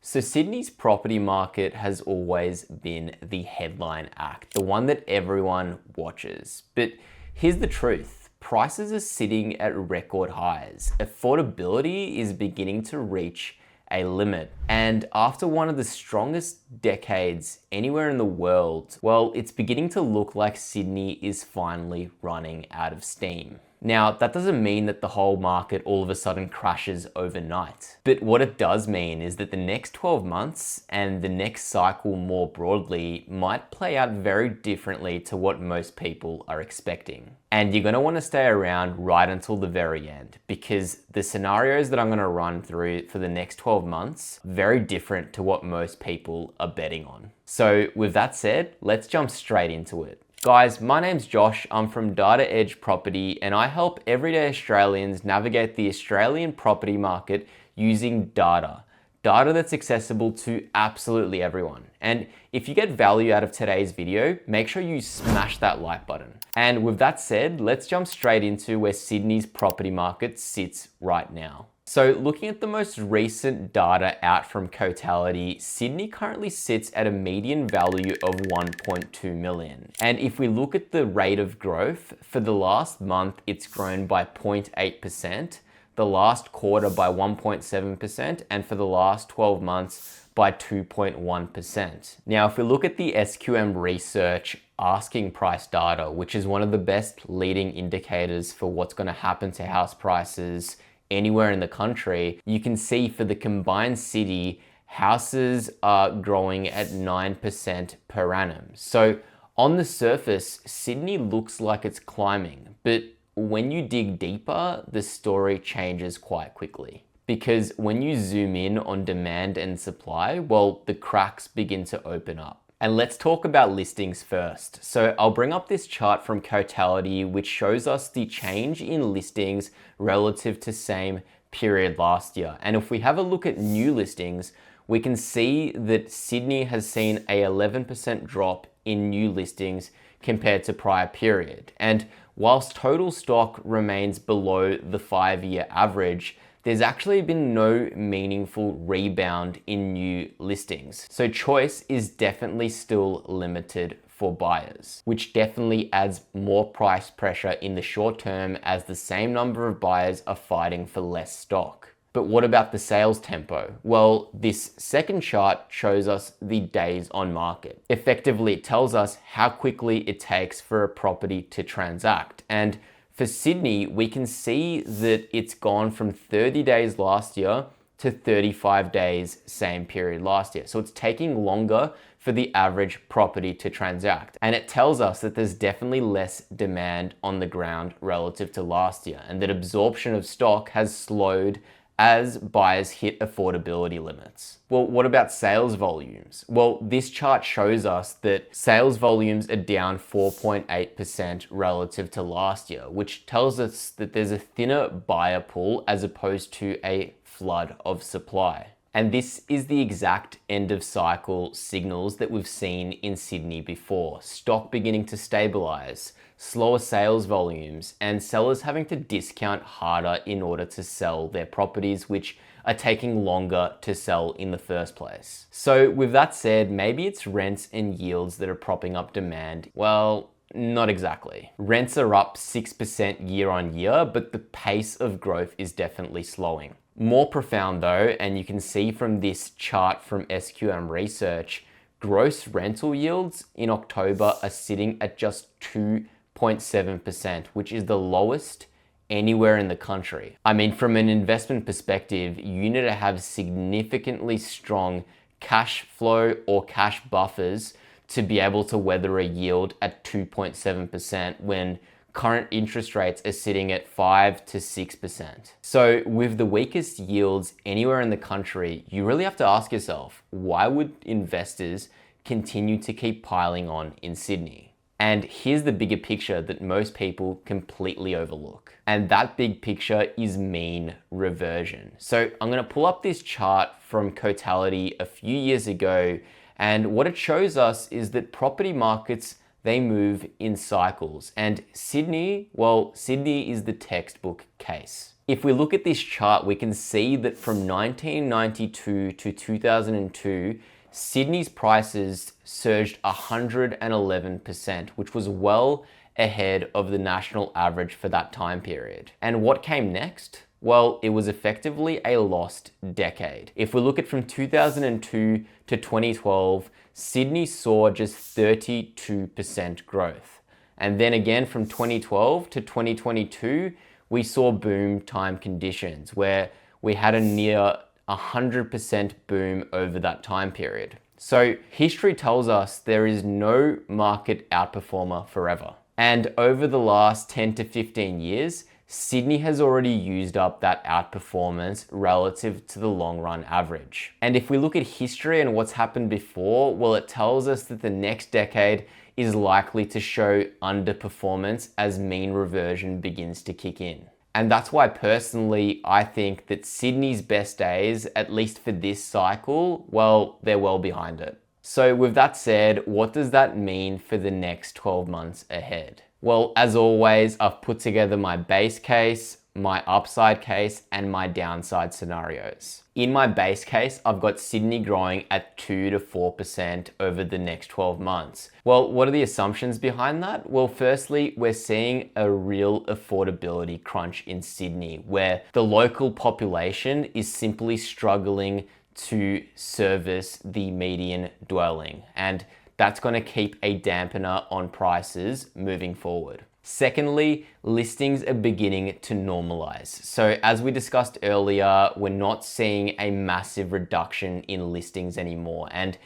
So Sydney's property market has always been the headline act, the one that everyone watches. But here's the truth. Prices are sitting at record highs. Affordability is beginning to reach a limit. And after one of the strongest decades anywhere in the world, well, it's beginning to look like Sydney is finally running out of steam. Now, that doesn't mean that the whole market all of a sudden crashes overnight. But what it does mean is that the next 12 months and the next cycle more broadly might play out very differently to what most people are expecting. And you're gonna wanna stay around right until the very end, because the scenarios that I'm gonna run through for the next 12 months, very different to what most people are betting on. So with that said, let's jump straight into it. Guys, my name's Josh, I'm from Data Edge Property, and I help everyday Australians navigate the Australian property market using data. Data that's accessible to absolutely everyone. And if you get value out of today's video, make sure you smash that like button. And with that said, let's jump straight into where Sydney's property market sits right now. So looking at the most recent data out from Cotality, Sydney currently sits at a median value of 1.2 million. And if we look at the rate of growth, for the last month, it's grown by 0.8%, the last quarter by 1.7%, and for the last 12 months by 2.1%. Now, if we look at the SQM research asking price data, which is one of the best leading indicators for what's going to happen to house prices anywhere in the country, you can see for the combined city, houses are growing at 9% per annum. So on the surface, Sydney looks like it's climbing, but when you dig deeper, the story changes quite quickly. Because when you zoom in on demand and supply, well, the cracks begin to open up. And let's talk about listings first. So I'll bring up this chart from Cotality, which shows us the change in listings relative to same period last year. And if we have a look at new listings, we can see that Sydney has seen a 11% drop in new listings compared to prior period. And whilst total stock remains below the 5-year average, there's actually been no meaningful rebound in new listings. So choice is definitely still limited for buyers, which definitely adds more price pressure in the short term as the same number of buyers are fighting for less stock. But what about the sales tempo? Well, this second chart shows us the days on market. Effectively, it tells us how quickly it takes for a property to transact. And for Sydney, we can see that it's gone from 30 days last year to 35 days same period last year. So it's taking longer for the average property to transact. And it tells us that there's definitely less demand on the ground relative to last year, and that absorption of stock has slowed as buyers hit affordability limits. Well, what about sales volumes? Well, this chart shows us that sales volumes are down 4.8% relative to last year, which tells us that there's a thinner buyer pool as opposed to a flood of supply. And this is the exact end of cycle signals that we've seen in Sydney before. Stock beginning to stabilize, slower sales volumes, and sellers having to discount harder in order to sell their properties, which are taking longer to sell in the first place. So with that said, maybe it's rents and yields that are propping up demand. Well, not exactly. Rents are up 6% year on year, but the pace of growth is definitely slowing. More profound though, and you can see from this chart from SQM research, gross rental yields in October are sitting at just 2.7%, which is the lowest anywhere in the country. I mean, from an investment perspective, you need to have significantly strong cash flow or cash buffers to be able to weather a yield at 2.7% when current interest rates are sitting at 5 to 6%. So with the weakest yields anywhere in the country, you really have to ask yourself, why would investors continue to keep piling on in Sydney? And here's the bigger picture that most people completely overlook. And that big picture is mean reversion. So I'm gonna pull up this chart from Cotality a few years ago, and what it shows us is that property markets, they move in cycles. And Sydney, well, Sydney is the textbook case. If we look at this chart, we can see that from 1992 to 2002, Sydney's prices surged 111%, which was well ahead of the national average for that time period. And what came next? Well, it was effectively a lost decade. If we look at from 2002 to 2012, Sydney saw just 32% growth. And then again from 2012 to 2022, we saw boom time conditions where we had a near 100% boom over that time period. So history tells us there is no market outperformer forever. And over the last 10 to 15 years, Sydney has already used up that outperformance relative to the long run average. And if we look at history and what's happened before, well, it tells us that the next decade is likely to show underperformance as mean reversion begins to kick in. And that's why personally, I think that Sydney's best days, at least for this cycle, well, they're well behind it. So with that said, what does that mean for the next 12 months ahead? Well, as always, I've put together my base case, my upside case, and my downside scenarios. In my base case, I've got Sydney growing at 2 to 4% over the next 12 months. Well, what are the assumptions behind that? Well, firstly, we're seeing a real affordability crunch in Sydney, where the local population is simply struggling to service the median dwelling. And that's going to keep a dampener on prices moving forward. Secondly, listings are beginning to normalize. So as we discussed earlier, we're not seeing a massive reduction in listings anymore. And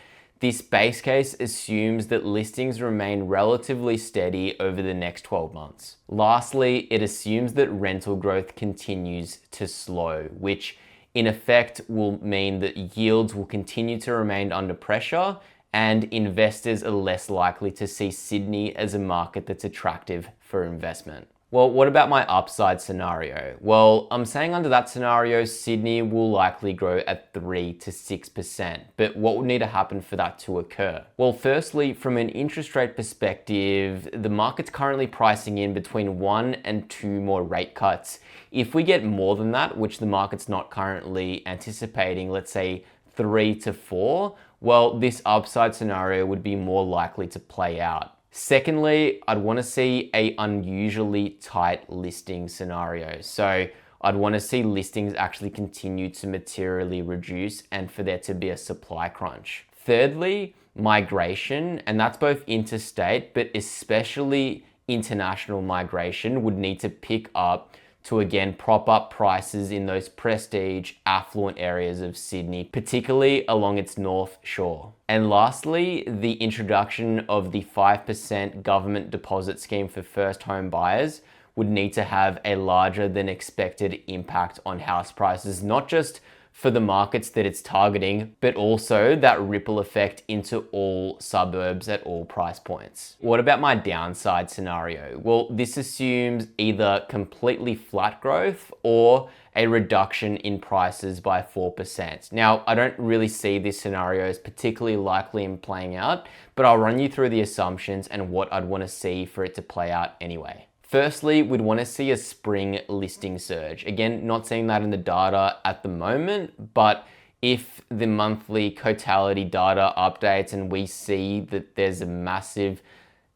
this base case assumes that listings remain relatively steady over the next 12 months. Lastly, it assumes that rental growth continues to slow, which in effect will mean that yields will continue to remain under pressure and investors are less likely to see Sydney as a market that's attractive for investment. Well, what about my upside scenario? Well, I'm saying under that scenario, Sydney will likely grow at 3 to 6%. But what would need to happen for that to occur? Well, firstly, from an interest rate perspective, the market's currently pricing in between 1 and 2 more rate cuts. If we get more than that, which the market's not currently anticipating, let's say 3 to 4, well, this upside scenario would be more likely to play out. Secondly, I'd want to see a unusually tight listing scenario. So I'd want to see listings actually continue to materially reduce and for there to be a supply crunch. Thirdly, migration, and that's both interstate, but especially international migration would need to pick up to again prop up prices in those prestige, affluent areas of Sydney, particularly along its north shore. And lastly, the introduction of the 5% government deposit scheme for first home buyers would need to have a larger than expected impact on house prices, not just for the markets that it's targeting, but also that ripple effect into all suburbs at all price points. What about my downside scenario? Well, this assumes either completely flat growth or a reduction in prices by 4%. Now, I don't really see this scenario as particularly likely in playing out, but I'll run you through the assumptions and what I'd want to see for it to play out anyway. Firstly, we'd want to see a spring listing surge. Again, not seeing that in the data at the moment, but if the monthly totality data updates and we see that there's a massive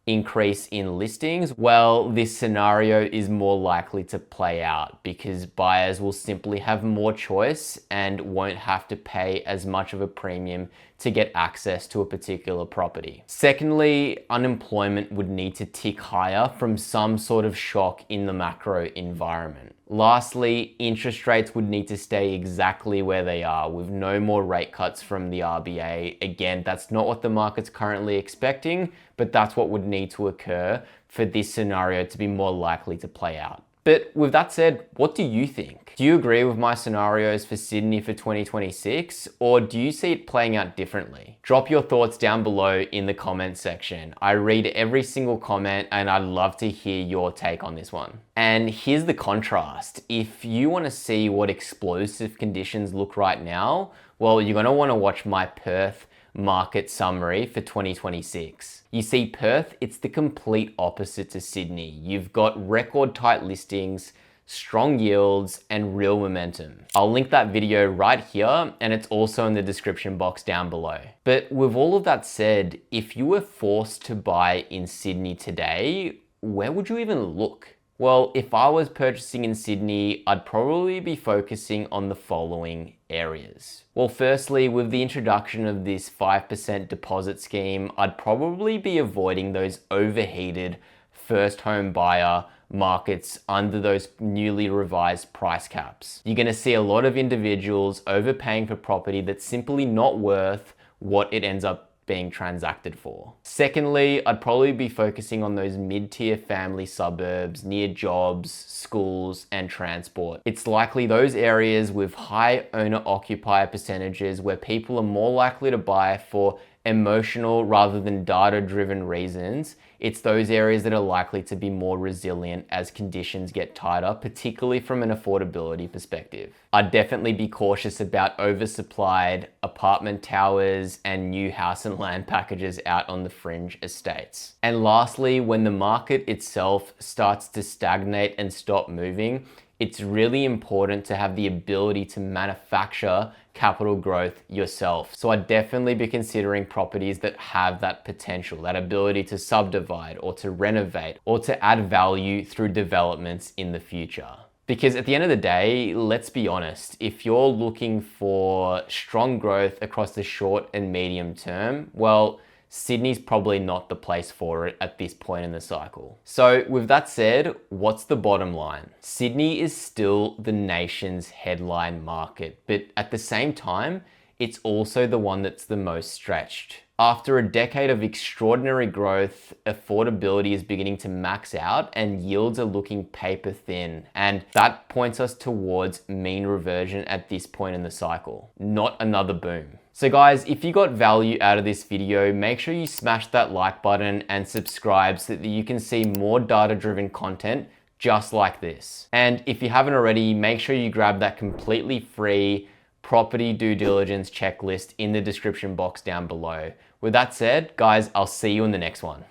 increase in listings, well, this scenario is more likely to play out because buyers will simply have more choice and won't have to pay as much of a premium to get access to a particular property. Secondly, unemployment would need to tick higher from some sort of shock in the macro environment. Lastly, interest rates would need to stay exactly where they are with no more rate cuts from the RBA. Again, that's not what the market's currently expecting, but that's what would need to occur for this scenario to be more likely to play out. But with that said, what do you think? Do you agree with my scenarios for Sydney for 2026, or do you see it playing out differently? Drop your thoughts down below in the comment section. I read every single comment and I'd love to hear your take on this one. And here's the contrast. If you want to see what explosive conditions look right now, well, you're going to want to watch my Perth market summary for 2026. You see, Perth, it's the complete opposite to Sydney. You've got record tight listings, strong yields, and real momentum. I'll link that video right here, and it's also in the description box down below. But with all of that said, if you were forced to buy in Sydney today, where would you even look? Well, if I was purchasing in Sydney, I'd probably be focusing on the following areas. Well, firstly, with the introduction of this 5% deposit scheme, I'd probably be avoiding those overheated first home buyer markets under those newly revised price caps. You're going to see a lot of individuals overpaying for property that's simply not worth what it ends up being transacted for. Secondly, I'd probably be focusing on those mid-tier family suburbs near jobs, schools, and transport. It's likely those areas with high owner-occupier percentages where people are more likely to buy for emotional rather than data-driven reasons. It's those areas that are likely to be more resilient as conditions get tighter, particularly from an affordability perspective. I'd definitely be cautious about oversupplied apartment towers and new house and land packages out on the fringe estates. And lastly, when the market itself starts to stagnate and stop moving, it's really important to have the ability to manufacture capital growth yourself. So I'd definitely be considering properties that have that potential, that ability to subdivide or to renovate or to add value through developments in the future. Because at the end of the day, let's be honest, if you're looking for strong growth across the short and medium term, well, Sydney's probably not the place for it at this point in the cycle. So with that said, what's the bottom line? Sydney is still the nation's headline market, but at the same time, it's also the one that's the most stretched. After a decade of extraordinary growth, affordability is beginning to max out and yields are looking paper thin. And that points us towards mean reversion at this point in the cycle, not another boom. So guys, if you got value out of this video, make sure you smash that like button and subscribe so that you can see more data-driven content just like this. And if you haven't already, make sure you grab that completely free property due diligence checklist in the description box down below. With that said, guys, I'll see you in the next one.